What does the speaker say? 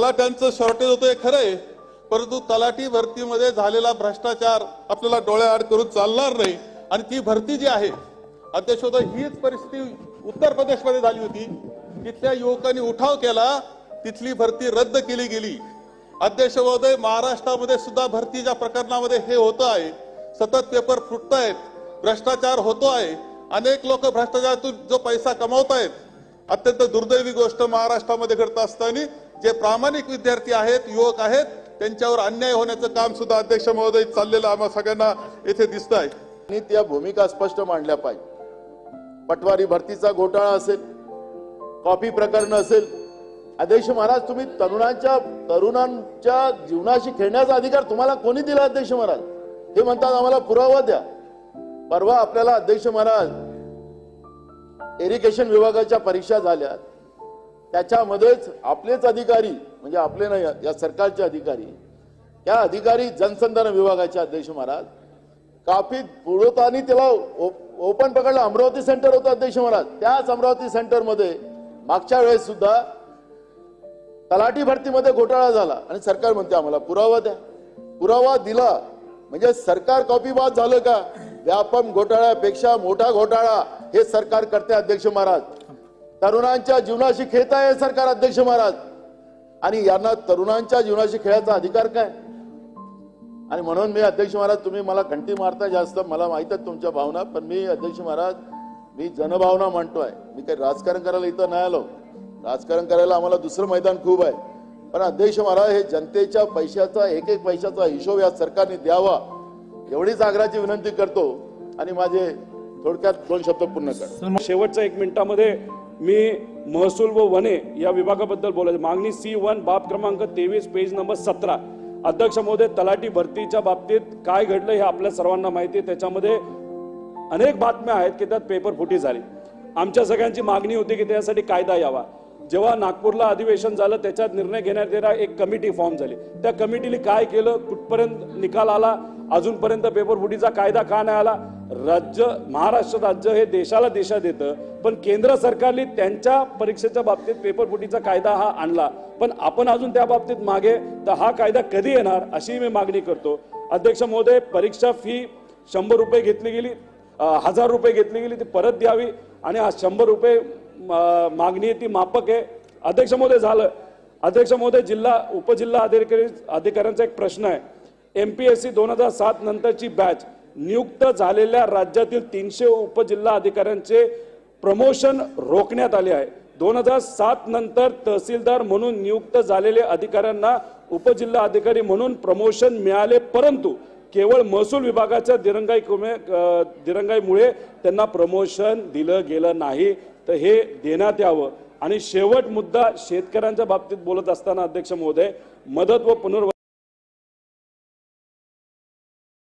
तलाट्यांचं shortage होतं हे खरं आहे, परंतु तलाठी भरतीमध्ये झालेला भ्रष्टाचार आपल्याला डोळ्याआड करून चालणार नाही। आणि ती भरती जी आहे अध्यक्ष महोदय, हीच परिस्थिती उत्तर प्रदेशमध्ये झाली होती। तिथल्या युवकांनी उठाव केला, तिथली भरती रद्द केली गेली। अध्यक्ष महोदय, महाराष्ट्रामध्ये सुद्धा भरतीच्या प्रकरणामध्ये हे होतं आहे, सतत पेपर फुटत आहेत, भ्रष्टाचार होतो आहे, अनेक लोक भ्रष्टाचारातून जो पैसा कमावत आहेत। अत्यंत दुर्दैवी गोष्ट महाराष्ट्रामध्ये घडत असताना जे प्रामाणिक विद्यार्थी आहेत, युवक आहेत, त्यांच्यावर अन्याय होण्याचं काम सुद्धा अध्यक्ष महोदय चाललेलं आम्हा सगळ्यांना येथे दिसत आहे। आणि त्या भूमिका स्पष्ट मांडल्या पाहिजे। पटवारी भरतीचा घोटाळा असेल, कॉपी प्रकरण असेल, अध्यक्ष महाराज तुम्ही तरुणांच्या जीवनाशी खेळण्याचा अधिकार तुम्हाला कोणी दिला? अध्यक्ष महाराज हे म्हणतात आम्हाला पुरावा द्या। परवा आपल्याला अध्यक्ष महाराज इरिगेशन विभागाच्या परीक्षा झाल्या, त्याच्यामध्येच आपलेच अधिकारी म्हणजे आपले नाही या सरकारचे अधिकारी, त्या अधिकारी जनसंधारण विभागाचे अध्यक्ष महाराज काफी पुरवताना त्याला ओपन पकडलं। अमरावती सेंटर होतं अध्यक्ष महाराज, त्याच अमरावती सेंटर मध्ये मागच्या वेळेस सुद्धा तलाठी भरतीमध्ये घोटाळा झाला आणि सरकार म्हणते आम्हाला पुरावा द्या। पुरावा दिला म्हणजे सरकार कॉपीबाज झालं का? व्यापम घोटाळ्यापेक्षा मोठा घोटाळा हे सरकार करते अध्यक्ष महाराज। तरुणांच्या जीवनाशी खेळत आहे सरकार अध्यक्ष महाराज, आणि यांना तरुणांच्या जीवनाशी खेळायचा अधिकार काय? आणि म्हणून मी अध्यक्ष महाराज, तुम्ही मला घंटी मारता जास्त, मला माहित आहे तुमच्या भावना, पण मी अध्यक्ष महाराज मी जनभावना मांडतोय। मी काही राजकारण करायला इथं नाही आलो, राजकारण करायला आम्हाला दुसरं मैदान खूप आहे। पण अध्यक्ष महाराज हे जनतेच्या पैशाचा एक एक पैशाचा हिशोब या सरकारने द्यावा एवढीच आग्रहाची विनंती करतो आणि माझे थोडक्यात 2 शब्द पूर्ण कर। शेवटच्या 1 मिनिटामध्ये मी महसूल व वने या विभागाबद्दल बोलायचं। मागणी C1 बाब क्रमांक 23 पेज नंबर 17। अध्यक्ष महोदय, तलाठी भरतीच्या बाबतीत काय घडलं हे आपल्या सर्वांना माहिती आहे। त्याच्यामध्ये अनेक बातम्या आहेत की त्यात पेपर फुटी झाली। आमच्या सगळ्यांची मागणी होती की त्यासाठी कायदा यावा। जेव्हा नागपूरला अधिवेशन झालं त्याच्यात निर्णय घेण्यात येणारा एक कमिटी फॉर्म झाली। त्या कमिटीने काय केलं, कुठपर्यंत निकाल आला, अजूनपर्यंत पेपर फुटीचा कायदा का नाही आला? महाराष्ट्र राज्य हे देशाला दिशा देतं, पण केंद्र सरकारने त्यांच्या परीक्षेच्या बाबतीत पेपर फुटीचा कायदा हा आणला, पण आपण अजून त्या बाबतीत मागे, तर हा कायदा कधी येणार अशी मी मागणी करतो। अध्यक्ष महोदय, परीक्षा फी 100 रुपये घेतली गेली, 1000 रुपये घेतली गेली, ती परत द्यावी आणि 100 रुपये मागणी आहे ती माफक आहे। अध्यक्ष महोदय झालं। अध्यक्ष महोदय, उपजिल्हा अधिकाऱ्यांचा एक प्रश्न आहे। MPSC 2007 नंतरची बॅच नियुक्त झालेल्या राज्यातील 300 उपजिल्हा अधिकाऱ्यांचे प्रमोशन रोखण्यात आले आहे। 2007 नंतर तहसीलदार म्हणून नियुक्त झालेल्या अधिकाऱ्यांना उपजिल्हा अधिकारी म्हणून प्रमोशन मिळाले, परंतु केवळ महसूल विभागाच्या दिरंगाईमुळे त्यांना प्रमोशन दिलं गेलं नाही, तर हे देण्यात यावं। आणि शेवट मुद्दा शेतकऱ्यांच्या बाबतीत बोलत असताना अध्यक्ष महोदय, मदत व पुनर्वसन